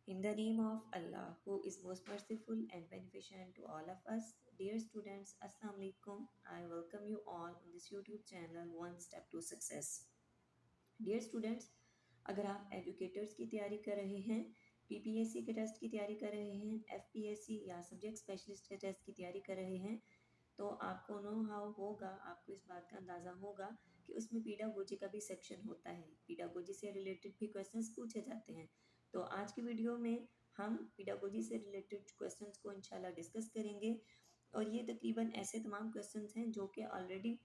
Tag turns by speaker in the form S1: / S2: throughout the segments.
S1: In the name of Allah, who is most merciful and beneficent to all of us, dear students, Assalamu alaikum. I welcome you all on this YouTube channel One Step to Success. Dear students, अगर आप educators की तैयारी कर रहे हैं, PPSC के test की तैयारी कर रहे हैं, एफपीएससी या सब्जेक्ट स्पेशलिस्ट के टेस्ट की तैयारी कर रहे हैं, तो आपको नो हाउ होगा, आपको इस बात का अंदाज़ा होगा कि उसमें पीडागोजी का भी सेक्शन होता है। पीडागोजी से रिलेटेड भी क्वेश्चंस पूछे जाते हैं। तो आज की वीडियो में हम पीडागोजी से रिलेटेड क्वेश्चंस को इंशाल्लाह डिस्कस करेंगे और ये तकरीबन ऐसे तमाम क्वेश्चंस हैं जो कि ऑलरेडी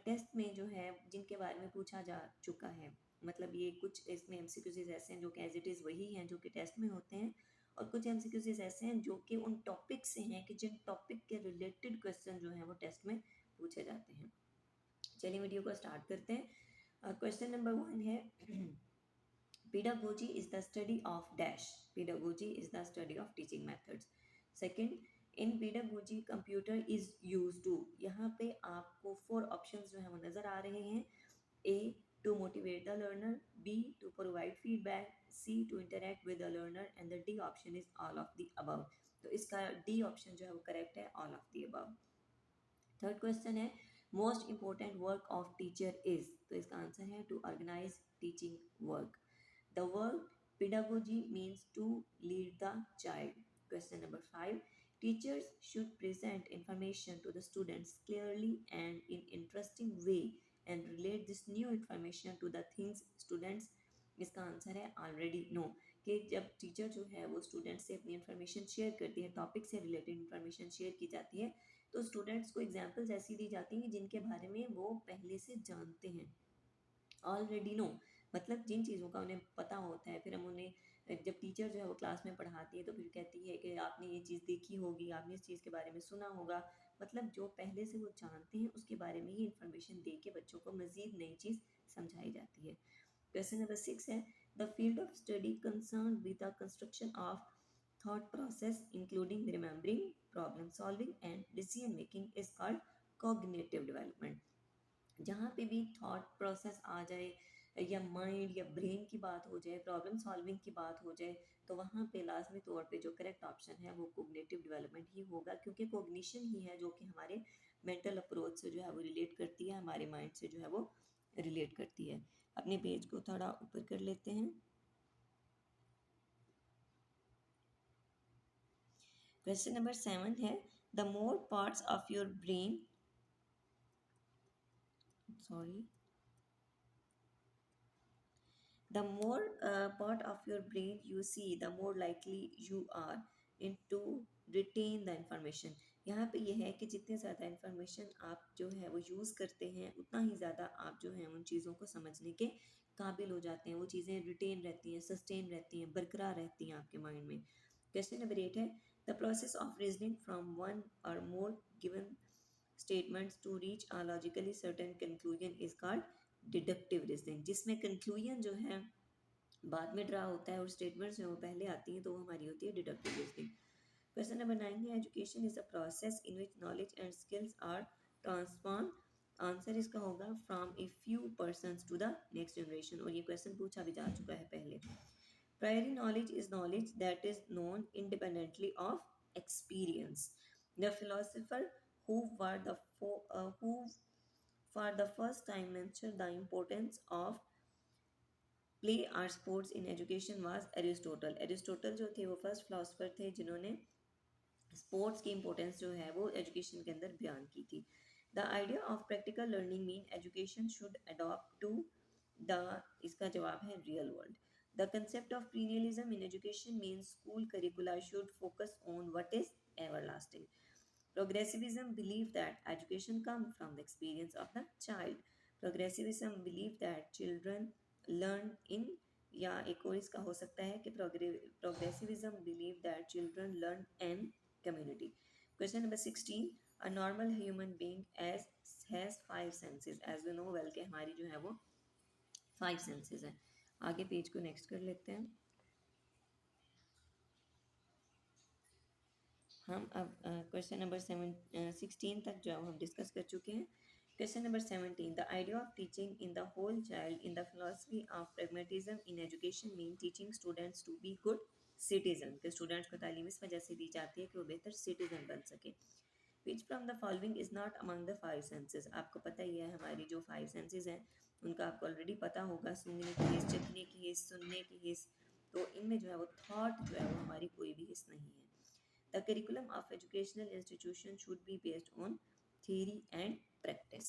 S1: टेस्ट में जो है जिनके बारे में पूछा जा चुका है। मतलब ये कुछ इसमें एमसीक्यूज ऐसे हैं जो कि एज इट इज़ वही हैं जो कि टेस्ट में होते हैं, और कुछ एमसीक्यूज ऐसे हैं जो कि उन टॉपिक से हैं कि जिन टॉपिक के रिलेटेड क्वेश्चन जो हैं वो टेस्ट में पूछे जाते हैं। चलिए वीडियो को स्टार्ट करते हैं। क्वेश्चन नंबर 1 है pedagogy is the study of dash. Pedagogy is the study of teaching methods. Second, in pedagogy computer is used to. यहाँ पे आपको 4 ऑप्शंस जो है वो नज़र आ रहे हैं। A to motivate the learner, B to provide feedback, C to interact with the learner, and the D option is all of the above. तो इसका D ऑप्शन जो है वो करेक्ट है, all of the above. Third question है most important work of teacher is, तो इसका answer है to organise teaching work. The word pedagogy means to lead the child. Question number 5. Teachers should present information to the students clearly and in interesting way and relate this new information to the things students. इसका answer है already know, कि जब teacher जो है वो student से अपनी information share करती है, टॉपिक से रिलेटेड इन्फॉर्मेशन शेयर की जाती है, तो स्टूडेंट्स को एग्जाम्पल्स ऐसी दी जाती हैं जिनके बारे में वो पहले से जानते हैं, ऑलरेडी नो, मतलब जिन चीज़ों का उन्हें पता होता है। फिर हम उन्हें जब टीचर जो है वो क्लास में पढ़ाती है तो फिर कहती है कि आपने ये चीज़ देखी होगी, आपने इस चीज़ के बारे में सुना होगा, मतलब जो पहले से वो जानते हैं उसके बारे में ही इंफॉर्मेशन दे के बच्चों को मज़ीद नई चीज़ समझाई जाती है. क्वेश्चन नंबर 6 है the field of study concern with the construction of thought process including remembering, problem solving and decision making is called cognitive development. जहाँ पे भी थॉट प्रोसेस आ जाए या माइंड या ब्रेन की बात हो जाए, प्रॉब्लम सॉल्विंग की बात हो जाए, तो वहाँ पे लाजमी तौर पे जो करेक्ट ऑप्शन है वो कोग्निटिव डेवलपमेंट ही होगा, क्योंकि कोग्निशन ही है जो कि हमारे मेंटल अप्रोच से जो है वो रिलेट करती है, हमारे माइंड से जो है वो रिलेट करती है. अपने पेज को थोड़ा ऊपर कर लेते हैं. क्वेश्चन नंबर 7 है the more parts of your brain, sorry, the more part of your brain you see, the more likely you are into retain the information. यहाँ पे ये है कि जितने ज़्यादा इन्फॉर्मेशन आप जो है वो यूज़ करते हैं उतना ही ज़्यादा आप जो है उन चीज़ों को समझने के काबिल हो जाते हैं, वो चीज़ें रिटेन रहती हैं, सस्टेन रहती हैं, बरकरार रहती हैं आपके माइंड में. क्वेश्चन नंबर 8 है the process of reasoning from one और more given statements to reach a logically certain conclusion is called deductive reasoning, जिसमें कंक्लूजन जो है बाद में ड्रा होता है और स्टेटमेंट्स जो पहले आती हैं तो वो हमारी होती है डिडक्टिव रीजनिंग. क्वेश्चन नंबर 9 है education is a process in which knowledge and skills are transform. Answer इसका होगा from a few persons to the next generation, और ये क्वेश्चन पूछा भी जा चुका है पहले. Priori knowledge is knowledge that is known independently of experience. The philosopher who were the who for the first time mentioned the importance of play or sports in education was Aristotle. Aristotle जो थे वो first philosopher थे जिन्होंने sports की importance जो है वो education के अंदर बयान की थी. The idea of practical learning mean education should adopt to the, इसका जवाब है real world. The concept of perennialism in education mean school curricula should focus on what is everlasting. Progressivism believe that education comes from the experience of the child. Progressivism believe that children learn in, या एक और इसका हो सकता है कि progressivism believe that children learn in community. Question number 16. A normal human being has 5 senses. As we know well कि हमारी जो है वो 5 senses हैं. आगे पेज को नेक्स्ट कर लेते हैं. हम अब क्वेश्चन नंबर 16 तक जो हम डिस्कस कर चुके हैं. Question number 17. The idea of teaching in the whole child in the philosophy of pragmatism in education mean teaching students to be good. Citizen, के स्टूडेंट्स को तालीम इस वजह से दी जाती है कि वो बेहतर सिटीजन बन सके। Which from the following is not among the five senses, आपको पता ही है हमारी जो फाइव सेंसेस हैं उनका आपको ऑलरेडी पता होगा, सूंघने की हिस्स, चखने की हिस्स, सुनने की हिस्स, तो इनमें जो है वो थॉट जो है वो हमारी कोई भी हिस्स नहीं है। The curriculum of educational institution should be based on theory and practice.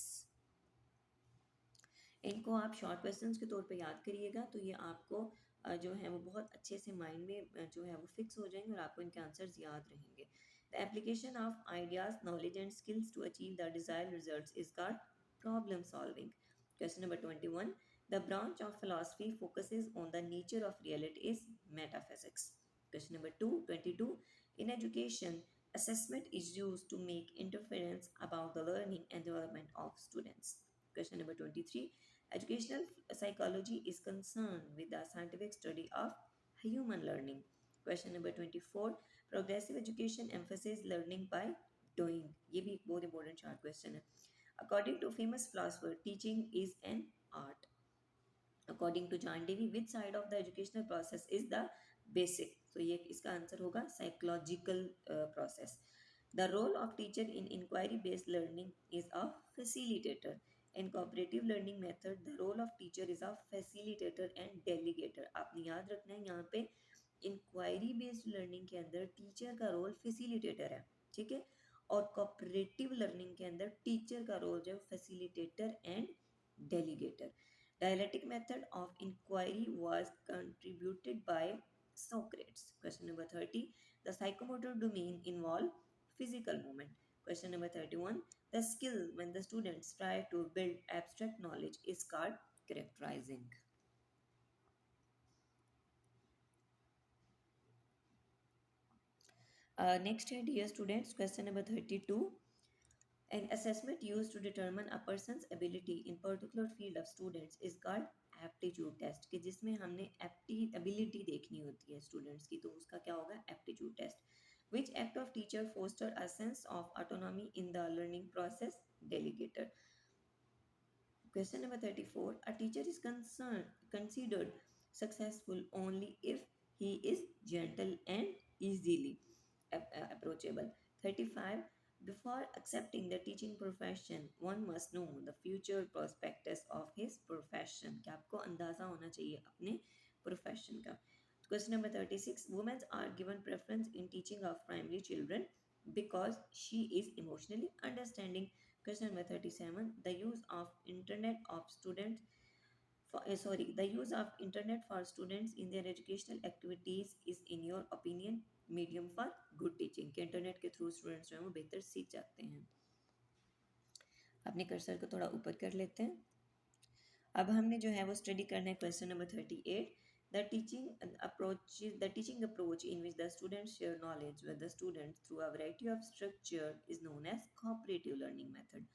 S1: इनको आप शॉर्ट क्वेश्चंस के तौर पे याद करिएगा, तो ये आपको जो है वो बहुत अच्छे से माइंड में जो है वो फिक्स हो जाएंगे और आपको इनके आंसर्स याद रहेंगे। The application of ideas, knowledge and skills to achieve the desired results is called problem solving. Question number 21, the branch of philosophy focuses on the nature of reality is metaphysics. Question number 22, in education, assessment is used to make inference about the learning and development of students. Question number 23, educational psychology is concerned with the scientific study of human learning. Question number 24, progressive education emphasizes learning by doing. ये भी एक बहुत important short question है. According to famous philosopher, teaching is an art. According to John Dewey, which side of the educational process is the basic? So ये इसका answer होगा psychological process. The role of teacher in inquiry based learning is a facilitator. In cooperative learning method, the role of teacher is a facilitator and delegator. आपने याद रखना है यहाँ पे inquiry based learning के अंदर टीचर का रोल फैसिलिटेटर है, ठीक है, और कोऑपरेटिव लर्निंग के अंदर टीचर का रोल जो है facilitator and delegator. Dialectic method of inquiry was contributed by Socrates. Question number 30. The psychomotor domain involve physical movement. Question number 31. The skill when the students try to build abstract knowledge is called characterizing. Next है dear students, question number 32. An assessment used to determine a person's ability in particular field of students is called aptitude test, कि जिसमें हमने ability देखनी होती है students की, तो उसका क्या होगा aptitude test. Which act of teacher foster a sense of autonomy in the learning process, delegator. Question number 34, a teacher is considered successful only if he is gentle and easily approachable. 35, before accepting the teaching profession, one must know the future prospectus of his profession. कि आपको अंदाजा होना चाहिए अपने profession का। Question number 36, women are given preference in teaching of primary children because she is emotionally understanding. Question number 37, the use of internet of students the use of internet for students in their educational activities is in your opinion medium for good teaching, कि internet के through students जो हैं वो बेहतर सीख जाते हैं। अपने कर्सर को थोड़ा ऊपर कर लेते हैं। अब हमने जो है वो स्टडी करना है question number 38, the teaching approach in which the students share knowledge with the students through a variety of structure is known as cooperative learning method.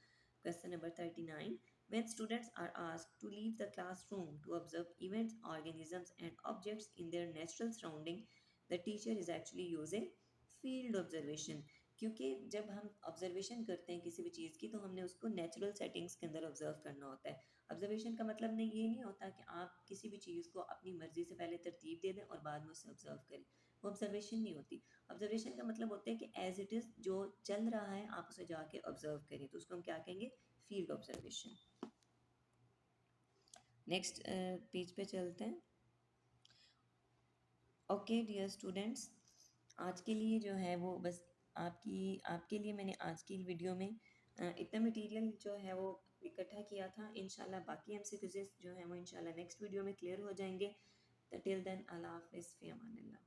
S1: Question number 39, when students are asked to leave the classroom to observe events, organisms and objects in their natural surrounding, the teacher is actually using field observation, क्योंकि जब हम observation करते हैं किसी भी चीज़ की तो हमने उसको नेचुरल सेटिंग्स के अंदर ऑब्जर्व करना होता है। ऑब्जर्वेशन का मतलब नहीं ये नहीं होता कि आप किसी भी चीज़ को अपनी मर्जी से पहले तरतीब दे दें और बाद में उसे ऑब्जर्व करें, वो ऑब्जर्वेशन नहीं होती। ऑब्जर्वेशन का मतलब होता है कि एज इट इज़ जो चल रहा है आप उसे जाके ऑब्जर्व करें, तो उसको हम क्या कहेंगे फील्ड ऑब्जर्वेशन। नेक्स्ट पेज पे चलते हैं। ओके डियर स्टूडेंट्स, आज के लिए जो है वो बस आपके लिए मैंने आज की वीडियो में इतना मटेरियल जो है वो इकट्ठा किया था। इंशाल्लाह बाकी एमसीक्यूज़ जो है वो इंशाल्लाह नेक्स्ट वीडियो में क्लियर हो जाएंगे। टिल देन अल्लाह हाफिज़, फ़ी अमानिल्लाह।